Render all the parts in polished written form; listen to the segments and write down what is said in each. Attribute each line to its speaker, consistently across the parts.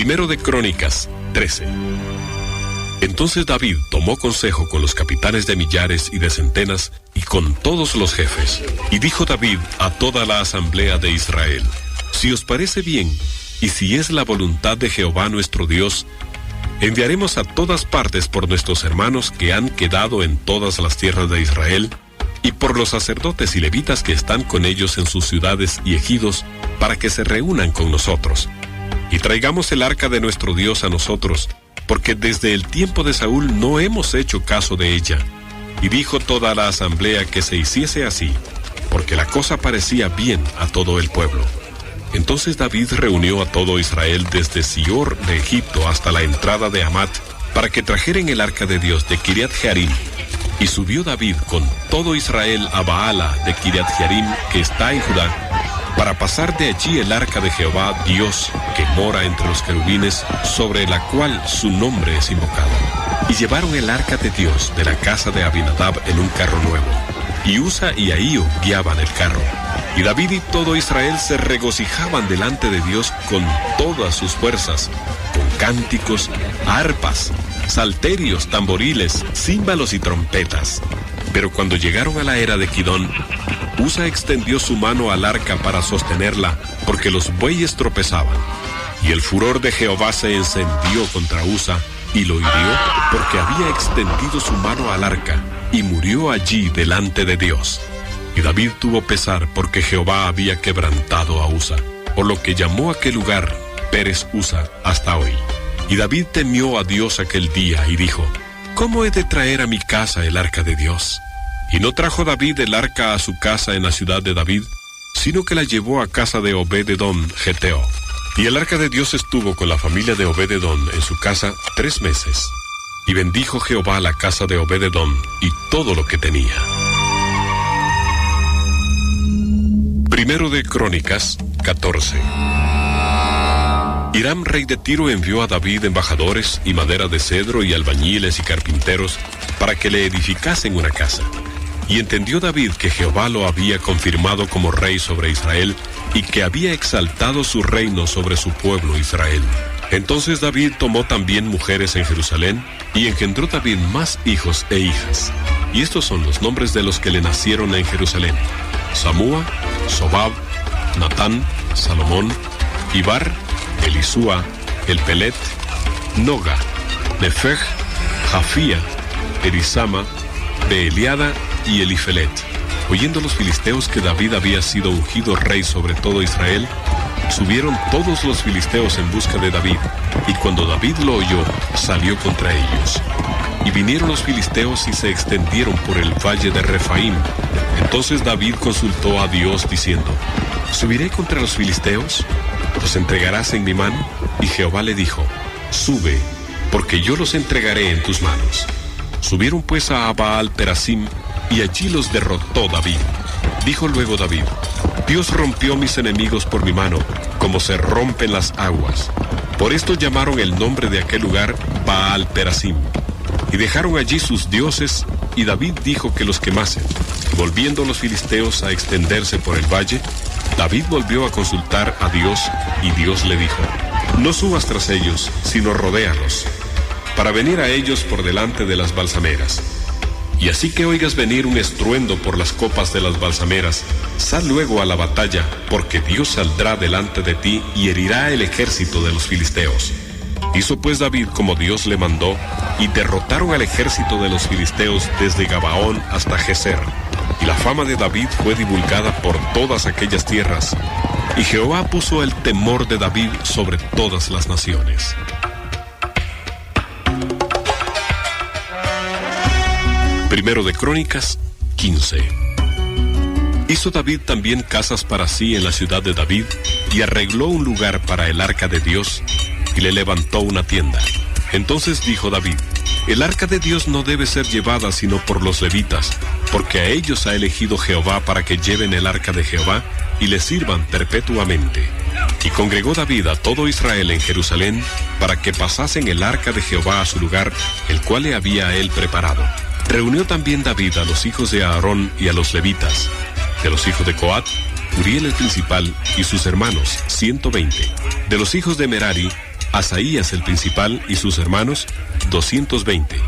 Speaker 1: Primero de Crónicas 13. Entonces David tomó consejo con los capitanes de millares y de centenas y con todos los jefes. Y dijo David a toda la asamblea de Israel: si os parece bien, y si es la voluntad de Jehová nuestro Dios, enviaremos a todas partes por nuestros hermanos que han quedado en todas las tierras de Israel, y por los sacerdotes y levitas que están con ellos en sus ciudades y ejidos, para que se reúnan con nosotros. Y traigamos el arca de nuestro Dios a nosotros, porque desde el tiempo de Saúl no hemos hecho caso de ella. Y dijo toda la asamblea que se hiciese así, porque la cosa parecía bien a todo el pueblo. Entonces David reunió a todo Israel desde Sior de Egipto hasta la entrada de Hamat, para que trajeren el arca de Dios de Kiriat Jearim. Y subió David con todo Israel a Baala de Kiriat Jearim, que está en Judá, para pasar de allí el arca de Jehová Dios, que mora entre los querubines, sobre la cual su nombre es invocado. Y llevaron el arca de Dios de la casa de Abinadab en un carro nuevo, y Usa y Ahío guiaban el carro. Y David y todo Israel se regocijaban delante de Dios con todas sus fuerzas, con cánticos, arpas, salterios, tamboriles, címbalos y trompetas. Pero cuando llegaron a la era de Kidón, Usa extendió su mano al arca para sostenerla, porque los bueyes tropezaban. Y el furor de Jehová se encendió contra Usa, y lo hirió, porque había extendido su mano al arca, y murió allí delante de Dios. Y David tuvo pesar porque Jehová había quebrantado a Usa, por lo que llamó aquel lugar Pérez Usa hasta hoy. Y David temió a Dios aquel día, y dijo: ¿cómo he de traer a mi casa el arca de Dios? Y no trajo David el arca a su casa en la ciudad de David, sino que la llevó a casa de Obed-edom Geteo. Y el arca de Dios estuvo con la familia de Obed-edom en su casa 3 meses. Y bendijo Jehová la casa de Obed-edom y todo lo que tenía. Primero de Crónicas 14. Hiram, rey de Tiro, envió a David embajadores y madera de cedro y albañiles y carpinteros para que le edificasen una casa. Y entendió David que Jehová lo había confirmado como rey sobre Israel y que había exaltado su reino sobre su pueblo Israel. Entonces David tomó también mujeres en Jerusalén y engendró David más hijos e hijas. Y estos son los nombres de los que le nacieron en Jerusalén: Samúa, Sobab, Natán, Salomón, Ibar, Elisúa, Elpelet, Noga, Nefeg, Jafía, Erisama, Beeliada y Elifelet. Oyendo los filisteos que David había sido ungido rey sobre todo Israel, subieron todos los filisteos en busca de David, y cuando David lo oyó, salió contra ellos. Y vinieron los filisteos y se extendieron por el valle de Refaim. Entonces David consultó a Dios diciendo: ¿subiré contra los filisteos? ¿Los entregarás en mi mano? Y Jehová le dijo: sube, porque yo los entregaré en tus manos. Subieron pues a Baal Perasim, y allí los derrotó David. Dijo luego David: Dios rompió mis enemigos por mi mano, como se rompen las aguas. Por esto llamaron el nombre de aquel lugar Baal Perasim. Y dejaron allí sus dioses, y David dijo que los quemasen. Volviendo los filisteos a extenderse por el valle, David volvió a consultar a Dios, y Dios le dijo: no subas tras ellos, sino rodéalos, para venir a ellos por delante de las balsameras. Y así que oigas venir un estruendo por las copas de las balsameras, sal luego a la batalla, porque Dios saldrá delante de ti y herirá el ejército de los filisteos. Hizo pues David como Dios le mandó, y derrotaron al ejército de los filisteos desde Gabaón hasta Geser. Y la fama de David fue divulgada por todas aquellas tierras, y Jehová puso el temor de David sobre todas las naciones. Primero de Crónicas 15. Hizo David también casas para sí en la ciudad de David, y arregló un lugar para el arca de Dios, y le levantó una tienda. Entonces dijo David: el arca de Dios no debe ser llevada sino por los levitas, porque a ellos ha elegido Jehová para que lleven el arca de Jehová y le sirvan perpetuamente. Y congregó David a todo Israel en Jerusalén para que pasasen el arca de Jehová a su lugar, el cual le había a él preparado. Reunió también David a los hijos de Aarón y a los levitas. De los hijos de Coat, Uriel el principal y sus hermanos, 120. De los hijos de Merari, Asaías el principal y sus hermanos, 220.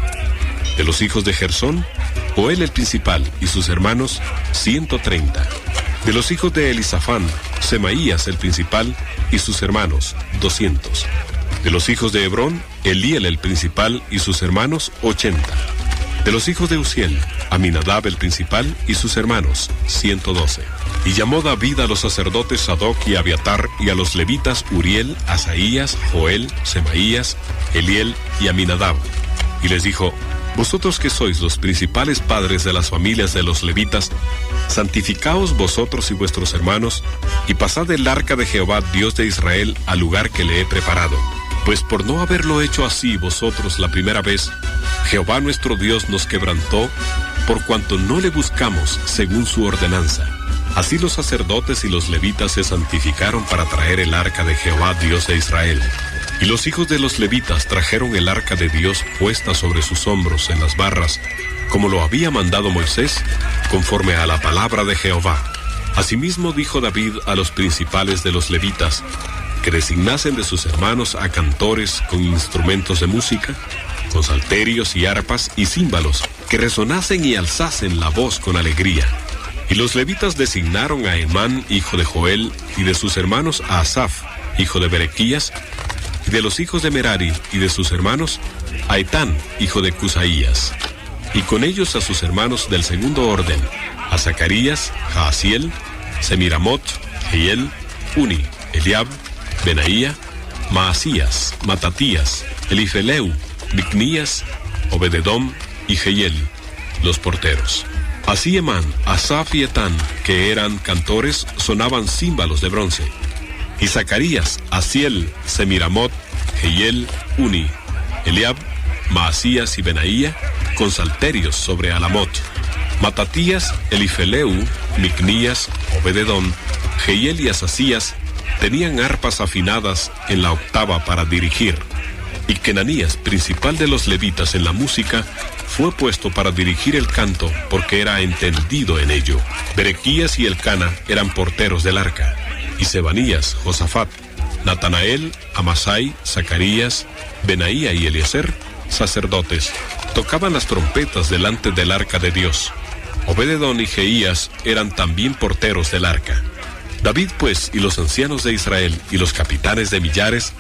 Speaker 1: De los hijos de Gersón, Joel el principal y sus hermanos, 130. De los hijos de Elisafán, Semaías el principal y sus hermanos, 200. De los hijos de Hebrón, Eliel el principal y sus hermanos, 80. De los hijos de Uziel, Aminadab el principal y sus hermanos, 112. Y llamó David a los sacerdotes Sadoc y Abiatar y a los levitas Uriel, Asaías, Joel, Semaías, Eliel y Aminadab. Y les dijo: vosotros que sois los principales padres de las familias de los levitas, santificaos vosotros y vuestros hermanos, y pasad el arca de Jehová, Dios de Israel, al lugar que le he preparado. Pues por no haberlo hecho así vosotros la primera vez, Jehová nuestro Dios nos quebrantó, por cuanto no le buscamos según su ordenanza. Así los sacerdotes y los levitas se santificaron para traer el arca de Jehová, Dios de Israel. Y los hijos de los levitas trajeron el arca de Dios puesta sobre sus hombros en las barras, como lo había mandado Moisés, conforme a la palabra de Jehová. Asimismo dijo David a los principales de los levitas, que designasen de sus hermanos a cantores con instrumentos de música, con salterios y arpas y címbalos, que resonasen y alzasen la voz con alegría. Y los levitas designaron a Emán, hijo de Joel, y de sus hermanos a Asaf, hijo de Berequías, y de los hijos de Merari y de sus hermanos, a Etán, hijo de Cusaías. Y con ellos a sus hermanos del segundo orden, a Zacarías, Jaasiel, Semiramot, Jehiel, Uni, Eliab, Benaía, Maasías, Matatías, Elifeleu, Micnías, Obededom y Jehiel, los porteros. Así Emán, Asaf y Etán, que eran cantores, sonaban címbalos de bronce. Y Zacarías, Asiel, Semiramot, Jehiel, Uni, Eliab, Maasías y Benaía, con salterios sobre Alamot. Matatías, Elifeleu, Micnías, Obededom, Jehiel y Asasías tenían arpas afinadas en la octava para dirigir. Y Kenanías, principal de los levitas en la música, fue puesto para dirigir el canto, porque era entendido en ello. Berequías y Elcana eran porteros del arca, y Sebanías, Josafat, Natanael, Amasai, Zacarías, Benaía y Eliezer, sacerdotes, tocaban las trompetas delante del arca de Dios. Obededón y Jeías eran también porteros del arca. David, pues, y los ancianos de Israel y los capitanes de millares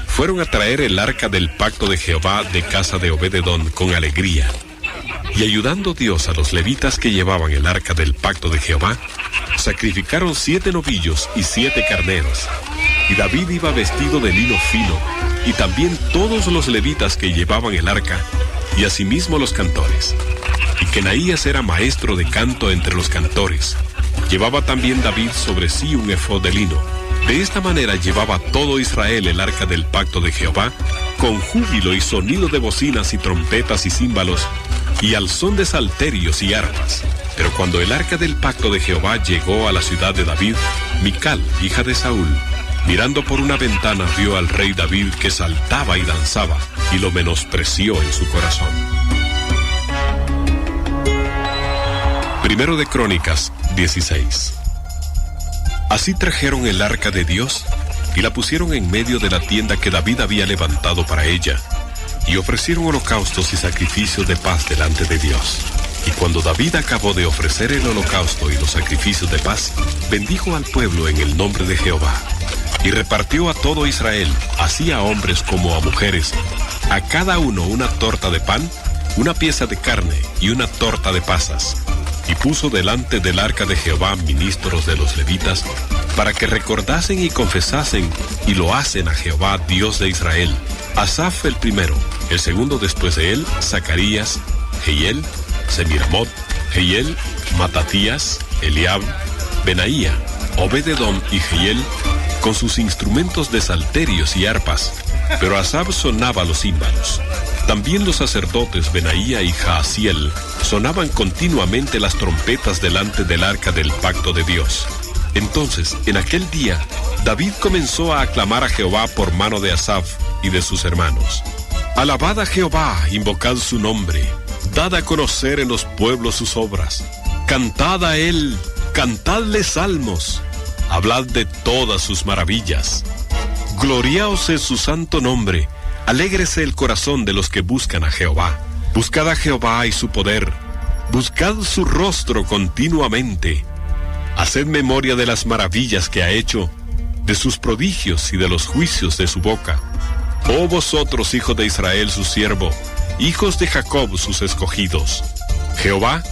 Speaker 1: fueron a traer el arca del pacto de Jehová de casa de Obededón con alegría. Y ayudando Dios a los levitas que llevaban el arca del pacto de Jehová, sacrificaron 7 novillos y 7 carneros. Y David iba vestido de lino fino, y también todos los levitas que llevaban el arca, y asimismo los cantores. Y Kenaías era maestro de canto entre los cantores. Llevaba también David sobre sí un efod de lino. De esta manera llevaba todo Israel el arca del pacto de Jehová, con júbilo y sonido de bocinas y trompetas y címbalos, y al son de salterios y arpas. Pero cuando el arca del pacto de Jehová llegó a la ciudad de David, Mical, hija de Saúl, mirando por una ventana, vio al rey David que saltaba y danzaba, y lo menospreció en su corazón. Primero de Crónicas 16. Así trajeron el arca de Dios y la pusieron en medio de la tienda que David había levantado para ella, y ofrecieron holocaustos y sacrificios de paz delante de Dios. Y cuando David acabó de ofrecer el holocausto y los sacrificios de paz, bendijo al pueblo en el nombre de Jehová, y repartió a todo Israel, así a hombres como a mujeres, a cada uno una torta de pan, una pieza de carne y una torta de pasas. Y puso delante del arca de Jehová ministros de los levitas, para que recordasen y confesasen y lo hacen a Jehová, Dios de Israel. Asaf el primero, el segundo después de él, Zacarías, Jehiel, Semiramot, Jehiel, Matatías, Eliab, Benaía, Obededom y Jehiel, con sus instrumentos de salterios y arpas, pero Asaf sonaba los címbalos. También los sacerdotes Benaía y Jaasiel sonaban continuamente las trompetas delante del arca del pacto de Dios. Entonces, en aquel día, David comenzó a aclamar a Jehová por mano de Asaf y de sus hermanos. Alabad a Jehová, invocad su nombre, dad a conocer en los pueblos sus obras. Cantad a él, cantadle salmos, hablad de todas sus maravillas. Gloriaos en su santo nombre, alégrese el corazón de los que buscan a Jehová. Buscad a Jehová y su poder, buscad su rostro continuamente. Haced memoria de las maravillas que ha hecho, de sus prodigios y de los juicios de su boca. Oh vosotros, hijos de Israel, su siervo, hijos de Jacob, sus escogidos. Jehová,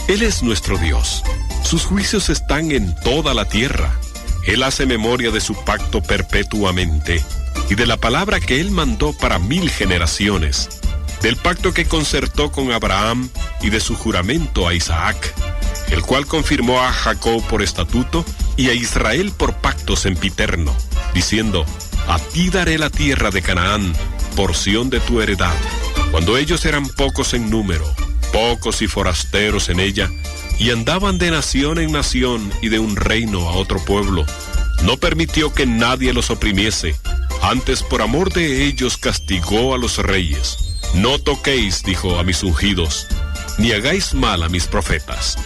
Speaker 1: Él es nuestro Dios. Sus juicios están en toda la tierra. Él hace memoria de su pacto perpetuamente, y de la palabra que Él mandó para 1000 generaciones, del pacto que concertó con Abraham y de su juramento a Isaac, el cual confirmó a Jacob por estatuto y a Israel por pacto sempiterno, diciendo: a ti daré la tierra de Canaán, porción de tu heredad. Cuando ellos eran pocos en número, pocos y forasteros en ella, y andaban de nación en nación y de un reino a otro pueblo, no permitió que nadie los oprimiese, antes por amor de ellos castigó a los reyes. No toquéis, dijo, a mis ungidos, ni hagáis mal a mis profetas.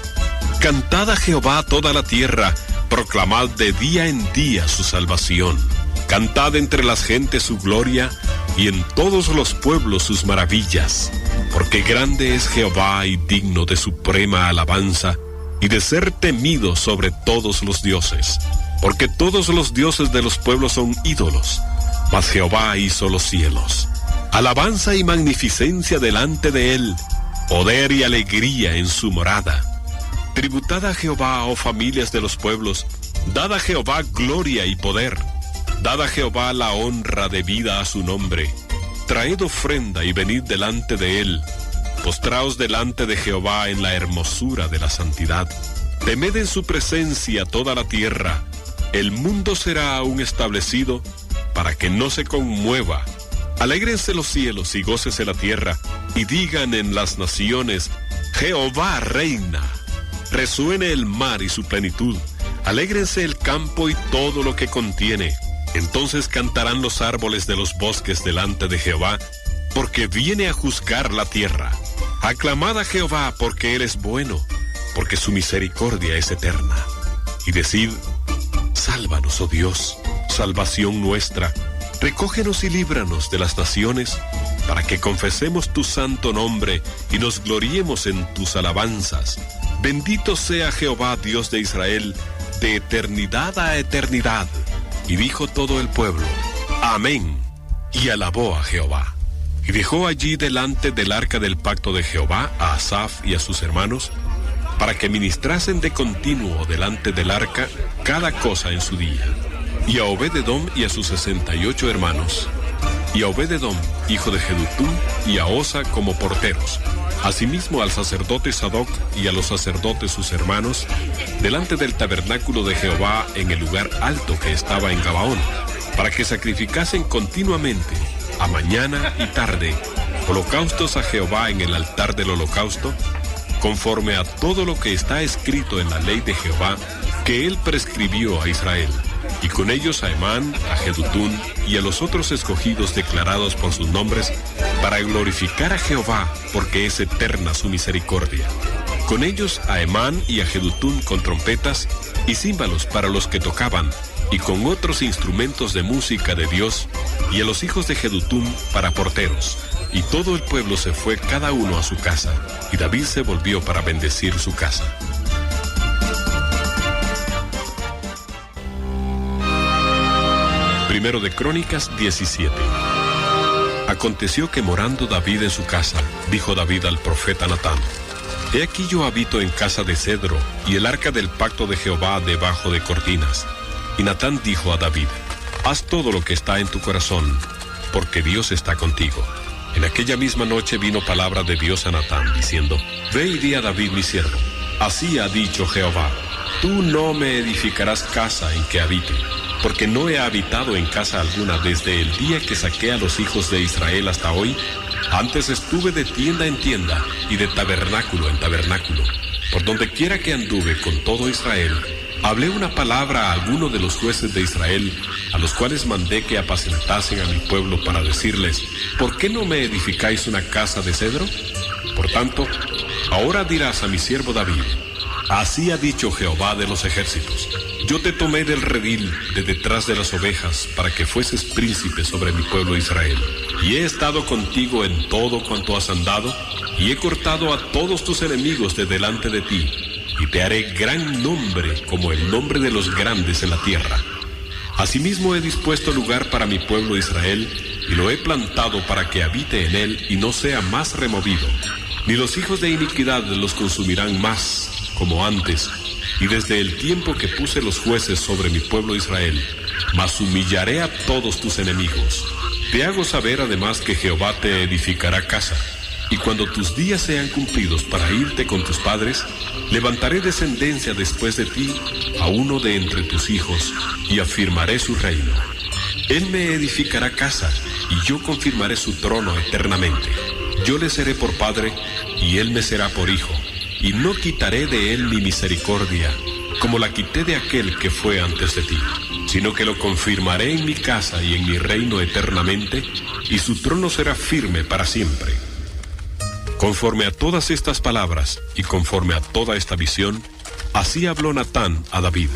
Speaker 1: Cantad a Jehová toda la tierra, proclamad de día en día su salvación. Cantad entre las gentes su gloria, y en todos los pueblos sus maravillas. Porque grande es Jehová y digno de suprema alabanza, y de ser temido sobre todos los dioses. Porque todos los dioses de los pueblos son ídolos, mas Jehová hizo los cielos. Alabanza y magnificencia delante de él, poder y alegría en su morada. Tributad a Jehová, oh familias de los pueblos, dad a Jehová gloria y poder. Dad a Jehová la honra debida a su nombre. Traed ofrenda y venid delante de él. Postraos delante de Jehová en la hermosura de la santidad. Temed en su presencia toda la tierra. El mundo será aún establecido para que no se conmueva. Alégrense los cielos y gócese la tierra, y digan en las naciones: Jehová reina. Resuene el mar y su plenitud. Alégrense el campo y todo lo que contiene. Entonces cantarán los árboles de los bosques delante de Jehová, porque viene a juzgar la tierra. Aclamad a Jehová, porque Él es bueno, porque su misericordia es eterna. Y decid: sálvanos, oh Dios, salvación nuestra. Recógenos y líbranos de las naciones, para que confesemos tu santo nombre y nos gloriemos en tus alabanzas. Bendito sea Jehová, Dios de Israel, de eternidad a eternidad. Y dijo todo el pueblo: amén, y alabó a Jehová. Y dejó allí delante del arca del pacto de Jehová a Asaf y a sus hermanos, para que ministrasen de continuo delante del arca cada cosa en su día. Y a Obed-edom y a sus 68 hermanos, y a Obed-edom, hijo de Jedutún, y a Osa como porteros. Asimismo al sacerdote Sadoc y a los sacerdotes sus hermanos, delante del tabernáculo de Jehová en el lugar alto que estaba en Gabaón, para que sacrificasen continuamente, a mañana y tarde, holocaustos a Jehová en el altar del holocausto, conforme a todo lo que está escrito en la ley de Jehová, que él prescribió a Israel. Y con ellos a Emán, a Jedutún y a los otros escogidos declarados por sus nombres, para glorificar a Jehová, porque es eterna su misericordia. Con ellos a Emán y a Jedutún con trompetas y címbalos para los que tocaban, y con otros instrumentos de música de Dios, y a los hijos de Jedutún para porteros. Y todo el pueblo se fue cada uno a su casa, y David se volvió para bendecir su casa. Primero de Crónicas 17. Aconteció que morando David en su casa, dijo David al profeta Natán: He aquí yo habito en casa de cedro, y el arca del pacto de Jehová debajo de cortinas. Y Natán dijo a David: Haz todo lo que está en tu corazón, porque Dios está contigo. En aquella misma noche vino palabra de Dios a Natán, diciendo: Ve y di a David mi siervo: Así ha dicho Jehová, tú no me edificarás casa en que habite, porque no he habitado en casa alguna desde el día que saqué a los hijos de Israel hasta hoy. Antes estuve de tienda en tienda y de tabernáculo en tabernáculo. Por donde quiera que anduve con todo Israel, hablé una palabra a alguno de los jueces de Israel, a los cuales mandé que apacentasen a mi pueblo para decirles: ¿Por qué no me edificáis una casa de cedro? Por tanto, ahora dirás a mi siervo David: Así ha dicho Jehová de los ejércitos: yo te tomé del redil de detrás de las ovejas para que fueses príncipe sobre mi pueblo Israel. Y he estado contigo en todo cuanto has andado, y he cortado a todos tus enemigos de delante de ti, y te haré gran nombre como el nombre de los grandes en la tierra. Asimismo he dispuesto lugar para mi pueblo Israel, y lo he plantado para que habite en él y no sea más removido. Ni los hijos de iniquidad los consumirán más, como antes, y desde el tiempo que puse los jueces sobre mi pueblo Israel, mas humillaré a todos tus enemigos. Te hago saber además que Jehová te edificará casa, y cuando tus días sean cumplidos para irte con tus padres, levantaré descendencia después de ti a uno de entre tus hijos, y afirmaré su reino. Él me edificará casa, y yo confirmaré su trono eternamente. Yo le seré por padre, y él me será por hijo. Y no quitaré de él mi misericordia, como la quité de aquel que fue antes de ti, sino que lo confirmaré en mi casa y en mi reino eternamente, y su trono será firme para siempre. Conforme a todas estas palabras, y conforme a toda esta visión, así habló Natán a David.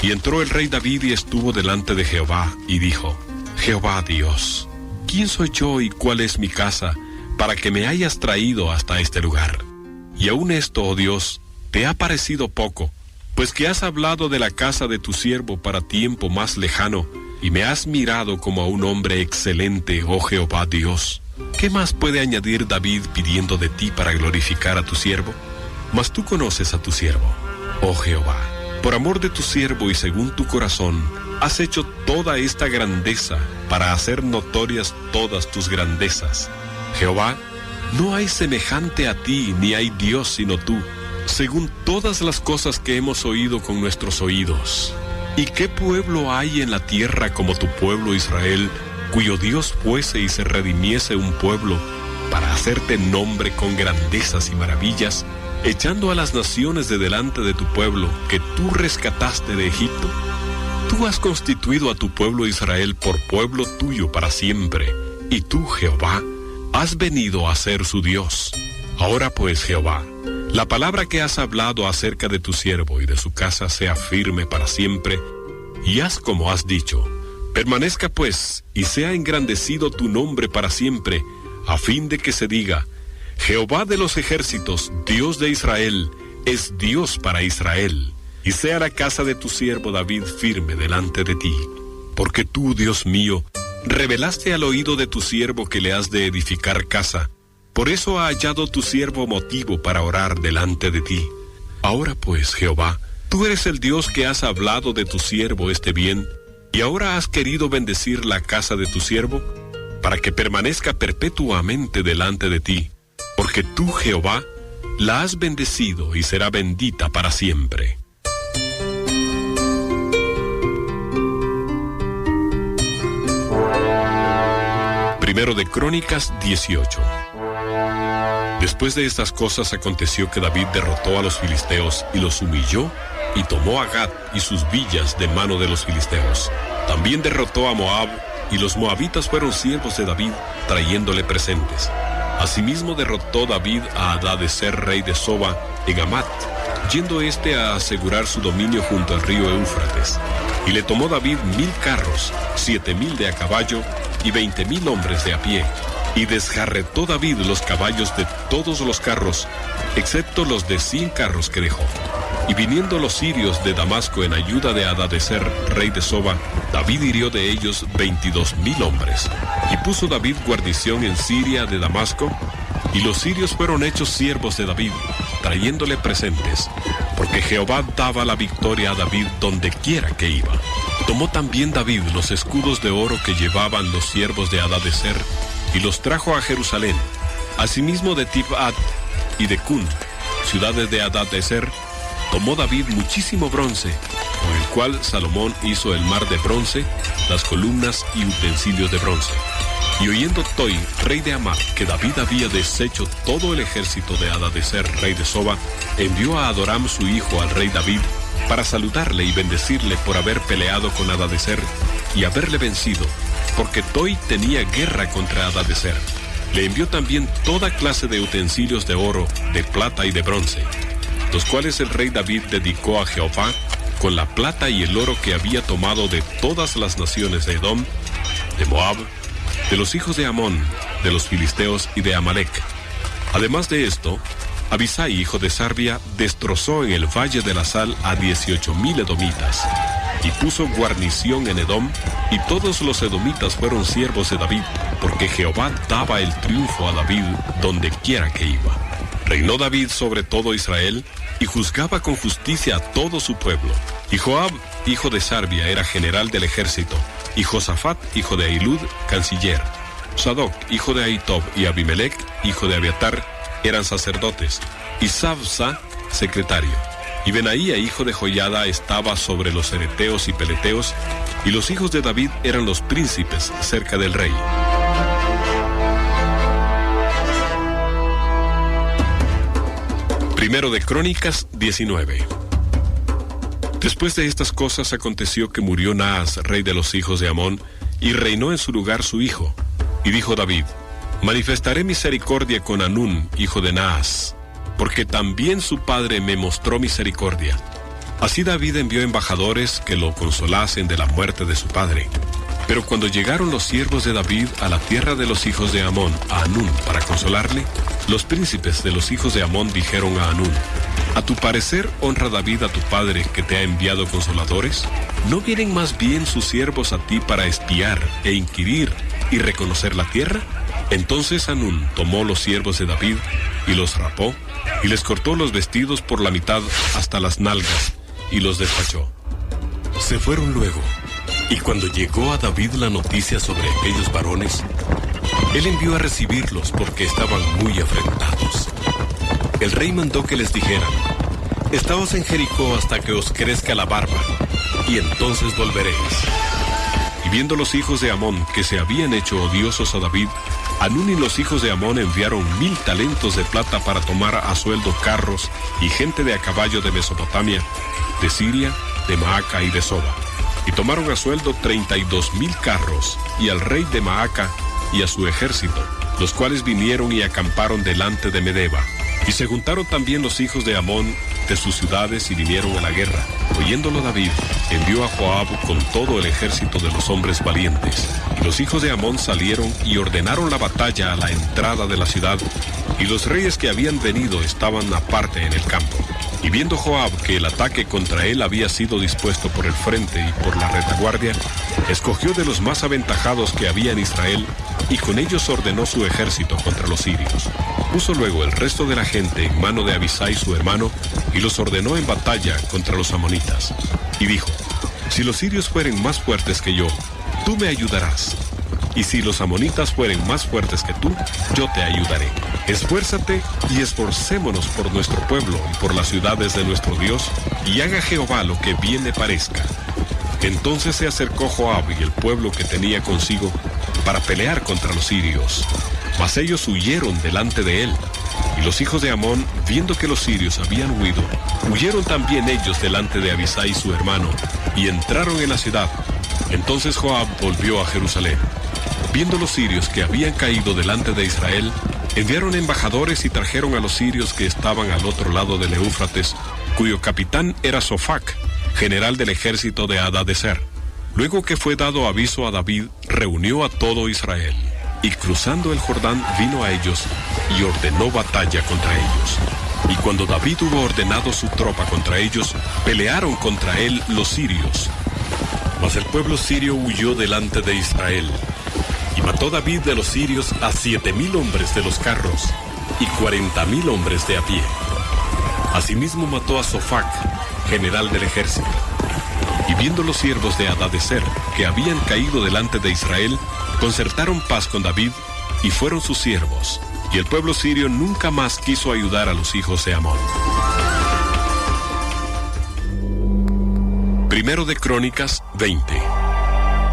Speaker 1: Y entró el rey David y estuvo delante de Jehová, y dijo: Jehová Dios, ¿quién soy yo y cuál es mi casa, para que me hayas traído hasta este lugar? Y aun esto, oh Dios, te ha parecido poco, pues que has hablado de la casa de tu siervo para tiempo más lejano, y me has mirado como a un hombre excelente, oh Jehová Dios. ¿Qué más puede añadir David pidiendo de ti para glorificar a tu siervo? Mas tú conoces a tu siervo, oh Jehová. Por amor de tu siervo y según tu corazón, has hecho toda esta grandeza para hacer notorias todas tus grandezas. Jehová, no hay semejante a ti, ni hay Dios sino tú, según todas las cosas que hemos oído con nuestros oídos. ¿Y qué pueblo hay en la tierra como tu pueblo Israel, cuyo Dios fuese y se redimiese un pueblo, para hacerte nombre con grandezas y maravillas, echando a las naciones de delante de tu pueblo, que tú rescataste de Egipto? Tú has constituido a tu pueblo Israel por pueblo tuyo para siempre, y tú, Jehová, has venido a ser su Dios. Ahora pues, Jehová, la palabra que has hablado acerca de tu siervo y de su casa sea firme para siempre, y haz como has dicho. Permanezca pues, y sea engrandecido tu nombre para siempre, a fin de que se diga: Jehová de los ejércitos, Dios de Israel, es Dios para Israel, y sea la casa de tu siervo David firme delante de ti. Porque tú, Dios mío, revelaste al oído de tu siervo que le has de edificar casa. Por eso ha hallado tu siervo motivo para orar delante de ti. Ahora pues, Jehová, tú eres el Dios que has hablado de tu siervo este bien, y ahora has querido bendecir la casa de tu siervo, para que permanezca perpetuamente delante de ti, porque tú, Jehová, la has bendecido y será bendita para siempre. Primero de Crónicas 18. Después de estas cosas aconteció que David derrotó a los filisteos y los humilló, y tomó a Gat y sus villas de mano de los filisteos. También derrotó a Moab, y los moabitas fueron siervos de David, trayéndole presentes. Asimismo derrotó David a Hadadezer, rey de Soba, en Hamat, yendo éste a asegurar su dominio junto al río Éufrates. Y le tomó David 1000 carros, 7000 de a caballo, y 20,000 hombres de a pie. Y desjarretó David los caballos de todos los carros, excepto los de 100 carros que dejó. Y viniendo los sirios de Damasco en ayuda de Hadadezer, rey de Soba, David hirió de ellos 22,000 hombres. Y puso David guarnición en Siria de Damasco, y los sirios fueron hechos siervos de David, trayéndole presentes, porque Jehová daba la victoria a David donde quiera que iba. Tomó también David los escudos de oro que llevaban los siervos de Hadadezer, y los trajo a Jerusalén. Asimismo de Tifat y de Cun, ciudades de Hadadezer, tomó David muchísimo bronce, con el cual Salomón hizo el mar de bronce, las columnas y utensilios de bronce. Y oyendo Toi, rey de Hamat, que David había deshecho todo el ejército de Hadadezer, rey de Soba, envió a Adoram su hijo al rey David, para saludarle y bendecirle por haber peleado con Hadadezer y haberle vencido, porque Toi tenía guerra contra Hadadezer. Le envió también toda clase de utensilios de oro, de plata y de bronce. los cuales el rey David dedicó a Jehová con la plata y el oro que había tomado de todas las naciones de Edom, de Moab, de los hijos de Amón, de los filisteos y de Amalec. Además de esto, Abisai, hijo de Sarbia, destrozó en el Valle de la Sal a 18,000 edomitas, y puso guarnición en Edom, y todos los edomitas fueron siervos de David, porque Jehová daba el triunfo a David donde quiera que iba. Reinó David sobre todo Israel, y juzgaba con justicia a todo su pueblo. Y Joab, hijo de Sarbia, era general del ejército, y Josafat, hijo de Ahilud, canciller. Sadoc, hijo de Ahitob, y Abimelech, hijo de Abiatar, eran sacerdotes, y Sabsa, secretario. Y Benaía, hijo de Joiada, estaba sobre los ereteos y peleteos, y los hijos de David eran los príncipes cerca del rey. Primero de Crónicas 19. Después de estas cosas aconteció que murió Naas, rey de los hijos de Amón, y reinó en su lugar su hijo. Y dijo David: manifestaré misericordia con Hanún, hijo de Naas, porque también su padre me mostró misericordia. Así David envió embajadores que lo consolasen de la muerte de su padre. Pero cuando llegaron los siervos de David a la tierra de los hijos de Amón, a Hanún, para consolarle, los príncipes de los hijos de Amón dijeron a Hanún: ¿a tu parecer honra David a tu padre que te ha enviado consoladores? ¿No vienen más bien sus siervos a ti para espiar e inquirir y reconocer la tierra? Entonces Hanún tomó los siervos de David y los rapó, y les cortó los vestidos por la mitad hasta las nalgas, y los despachó. Se fueron luego, y cuando llegó a David la noticia sobre aquellos varones, él envió a recibirlos porque estaban muy afrentados. El rey mandó que les dijeran: estaos en Jericó hasta que os crezca la barba, y entonces volveréis. Y viendo los hijos de Amón que se habían hecho odiosos a David, Hanún y los hijos de Amón enviaron 1,000 talentos de plata para tomar a sueldo carros y gente de a caballo de Mesopotamia, de Siria, de Maaca y de Soba. Y tomaron a sueldo 32,000 carros, y al rey de Maaca y a su ejército, los cuales vinieron y acamparon delante de Medeba. Y se juntaron también los hijos de Amón de sus ciudades y vinieron a la guerra. Oyéndolo David, envió a Joab con todo el ejército de los hombres valientes. Y los hijos de Amón salieron y ordenaron la batalla a la entrada de la ciudad, y los reyes que habían venido estaban aparte en el campo. Y viendo Joab que el ataque contra él había sido dispuesto por el frente y por la retaguardia, escogió de los más aventajados que había en Israel, y con ellos ordenó su ejército contra los sirios. Puso luego el resto de la gente en mano de Abisai su hermano, y los ordenó en batalla contra los amonitas. Y dijo: si los sirios fueren más fuertes que yo, tú me ayudarás. Y si los amonitas fueren más fuertes que tú, yo te ayudaré. Esfuérzate y esforcémonos por nuestro pueblo y por las ciudades de nuestro Dios, y haga Jehová lo que bien le parezca. Entonces se acercó Joab y el pueblo que tenía consigo para pelear contra los sirios. Mas ellos huyeron delante de él. Y los hijos de Amón, viendo que los sirios habían huido, huyeron también ellos delante de Abisai su hermano, y entraron en la ciudad. Entonces Joab volvió a Jerusalén. Viendo los sirios que habían caído delante de Israel, enviaron embajadores y trajeron a los sirios que estaban al otro lado del Éufrates, cuyo capitán era Sofac, general del ejército de Hadadezer. Luego que fue dado aviso a David, reunió a todo Israel, y cruzando el Jordán vino a ellos y ordenó batalla contra ellos. Y cuando David hubo ordenado su tropa contra ellos, pelearon contra él los sirios. Mas el pueblo sirio huyó delante de Israel. Y mató David de los sirios a 7,000 hombres de los carros y 40,000 hombres de a pie. Asimismo mató a Sofac, general del ejército. Y viendo los siervos de Hadadezer que habían caído delante de Israel, concertaron paz con David y fueron sus siervos. Y el pueblo sirio nunca más quiso ayudar a los hijos de Amón. Primero de Crónicas 20.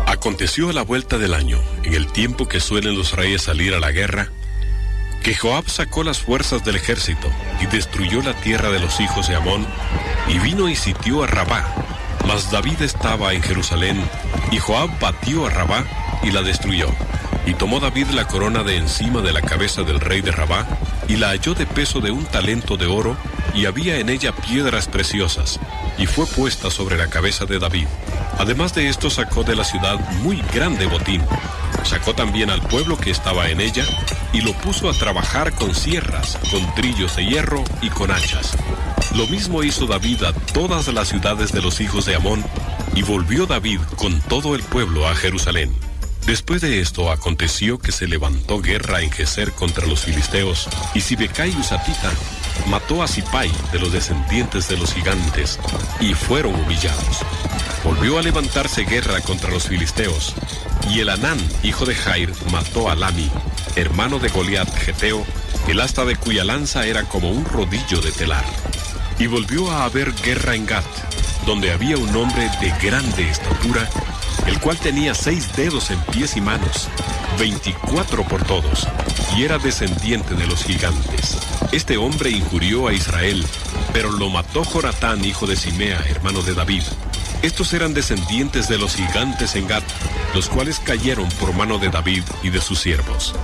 Speaker 1: Aconteció a la vuelta del año, en el tiempo que suelen los reyes salir a la guerra, que Joab sacó las fuerzas del ejército y destruyó la tierra de los hijos de Amón, y vino y sitió a Rabá. Mas David estaba en Jerusalén, y Joab batió a Rabá y la destruyó. Y tomó David la corona de encima de la cabeza del rey de Rabá, y la halló de peso de 1 talento de oro, y había en ella piedras preciosas, y fue puesta sobre la cabeza de David. Además de esto sacó de la ciudad muy grande botín. Sacó también al pueblo que estaba en ella, y lo puso a trabajar con sierras, con trillos de hierro y con hachas. Lo mismo hizo David a todas las ciudades de los hijos de Amón, y volvió David con todo el pueblo a Jerusalén. Después de esto aconteció que se levantó guerra en Geser contra los filisteos, y Sibecai Husatita mató a Sipai de los descendientes de los gigantes, y fueron humillados. Volvió a levantarse guerra contra los filisteos, y Elhanán, hijo de Jair, mató a Lami, hermano de Goliat Geteo, el asta de cuya lanza era como un rodillo de telar. Y volvió a haber guerra en Gat, donde había un hombre de grande estatura, el cual tenía 6 dedos en pies y manos, 24 por todos, y era descendiente de los gigantes. Este hombre injurió a Israel, pero lo mató Jonatán, hijo de Simea, hermano de David. Estos eran descendientes de los gigantes en Gat, los cuales cayeron por mano de David y de sus siervos.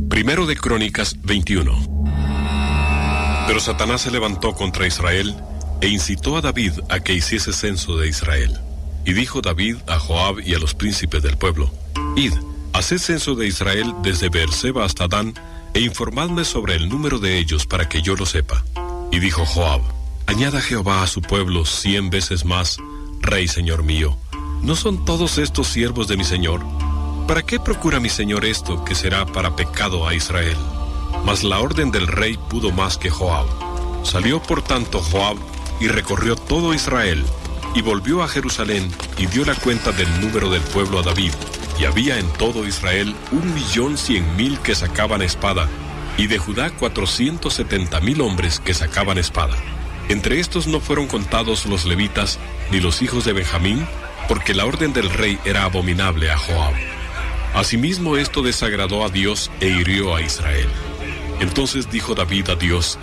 Speaker 1: Primero de Crónicas 21. Pero Satanás se levantó contra Israel e incitó a David a que hiciese censo de Israel. Y dijo David a Joab y a los príncipes del pueblo: Id, haced censo de Israel desde Beerseba hasta Dan, e informadme sobre el número de ellos para que yo lo sepa. Y dijo Joab: Añada Jehová a su pueblo 100 veces más, rey señor mío. ¿No son todos estos siervos de mi señor? ¿Para qué procura mi señor esto, que será para pecado a Israel? Mas la orden del rey pudo más que Joab. Salió por tanto Joab y recorrió todo Israel, y volvió a Jerusalén y dio la cuenta del número del pueblo a David. Y había en todo Israel 1.100.000 que sacaban espada, y de Judá 470.000 hombres que sacaban espada. Entre estos no fueron contados los levitas ni los hijos de Benjamín, porque la orden del rey era abominable a Joab. Asimismo esto desagradó a Dios e hirió a Israel. Entonces dijo David a Dios: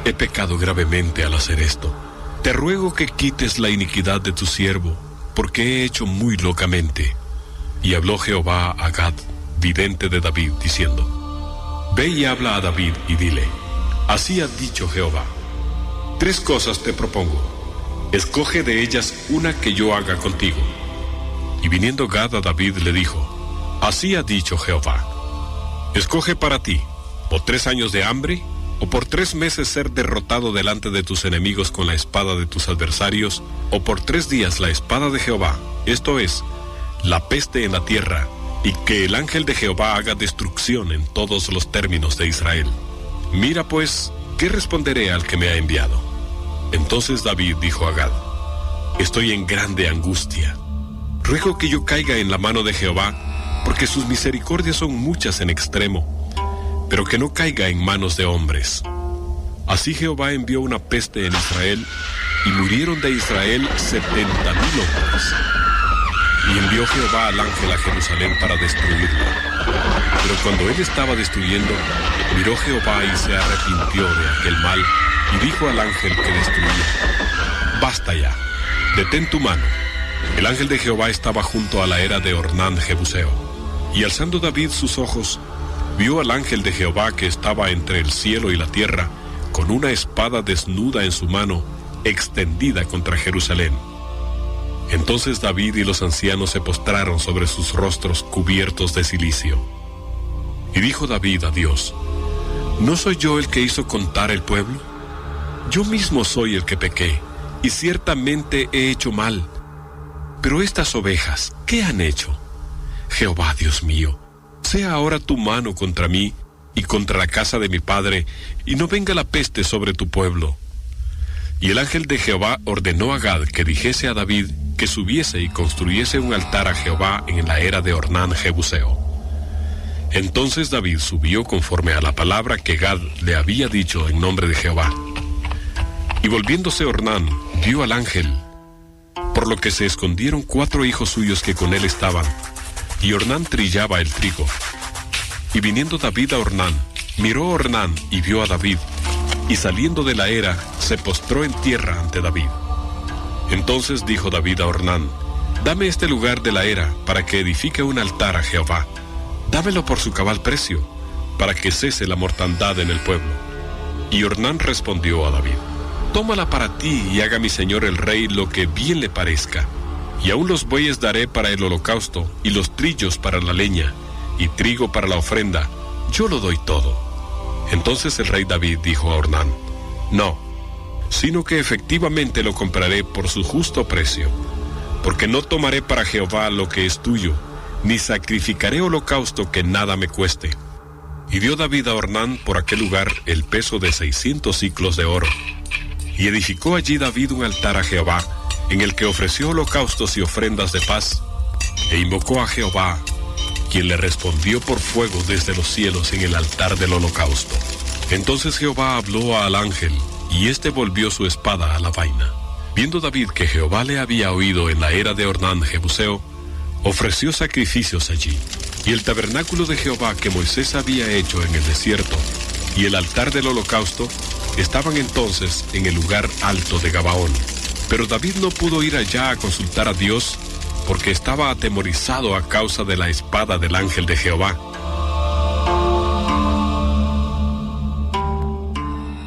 Speaker 1: He pecado gravemente al hacer esto. Te ruego que quites la iniquidad de tu siervo, porque he hecho muy locamente. Y habló Jehová a Gad, vidente de David, diciendo: Ve y habla a David y dile: Así ha dicho Jehová: 3 cosas te propongo, escoge de ellas una que yo haga contigo. Y viniendo Gad a David le dijo: Así ha dicho Jehová: Escoge para ti, o 3 años de hambre, o por 3 meses ser derrotado delante de tus enemigos con la espada de tus adversarios, o por 3 días la espada de Jehová, esto es, la peste en la tierra, y que el ángel de Jehová haga destrucción en todos los términos de Israel. Mira pues, ¿qué responderé al que me ha enviado? Entonces David dijo a Gad: Estoy en grande angustia. Ruego que yo caiga en la mano de Jehová, porque sus misericordias son muchas en extremo, pero que no caiga en manos de hombres. Así Jehová envió una peste en Israel, y murieron de Israel 70.000 hombres. Y envió Jehová al ángel a Jerusalén para destruirla. Pero cuando él estaba destruyendo, miró Jehová y se arrepintió de aquel mal, y dijo al ángel que destruía: Basta ya, detén tu mano. El ángel de Jehová estaba junto a la era de Ornán Jebuseo. Y alzando David sus ojos, vio al ángel de Jehová que estaba entre el cielo y la tierra, con una espada desnuda en su mano, extendida contra Jerusalén. Entonces David y los ancianos se postraron sobre sus rostros cubiertos de cilicio. Y dijo David a Dios: ¿No soy yo el que hizo contar el pueblo? Yo mismo soy el que pequé, y ciertamente he hecho mal. Pero estas ovejas, ¿qué han hecho? Jehová Dios mío, sea ahora tu mano contra mí y contra la casa de mi padre, y no venga la peste sobre tu pueblo. Y el ángel de Jehová ordenó a Gad que dijese a David que subiese y construyese un altar a Jehová en la era de Ornán Jebuseo. Entonces David subió conforme a la palabra que Gad le había dicho en nombre de Jehová. Y volviéndose Ornán, vio al ángel, por lo que se escondieron 4 hijos suyos que con él estaban, y Ornán trillaba el trigo. Y viniendo David a Ornán, miró Ornán y vio a David, y saliendo de la era, se postró en tierra ante David. Entonces dijo David a Ornán: Dame este lugar de la era, para que edifique un altar a Jehová. dámelo por su cabal precio, para que cese la mortandad en el pueblo. Y Ornán respondió a David: tómala para ti y haga mi señor el rey lo que bien le parezca. Y aún los bueyes daré para el holocausto, y los trillos para la leña, y trigo para la ofrenda. Yo lo doy todo. Entonces el rey David dijo a Ornán: no, sino que efectivamente lo compraré por su justo precio, porque no tomaré para Jehová lo que es tuyo, ni sacrificaré holocausto que nada me cueste. Y dio David a Ornán por aquel lugar el peso de 600 siclos de oro. Y edificó allí David un altar a Jehová, en el que ofreció holocaustos y ofrendas de paz, e invocó a Jehová, quien le respondió por fuego desde los cielos en el altar del holocausto. Entonces Jehová habló al ángel, y éste volvió su espada a la vaina. Viendo David que Jehová le había oído en la era de Ornán Jebuseo, ofreció sacrificios allí. Y el tabernáculo de Jehová que Moisés había hecho en el desierto, y el altar del holocausto, estaban entonces en el lugar alto de Gabaón. Pero David no pudo ir allá a consultar a Dios, porque estaba atemorizado a causa de la espada del ángel de Jehová.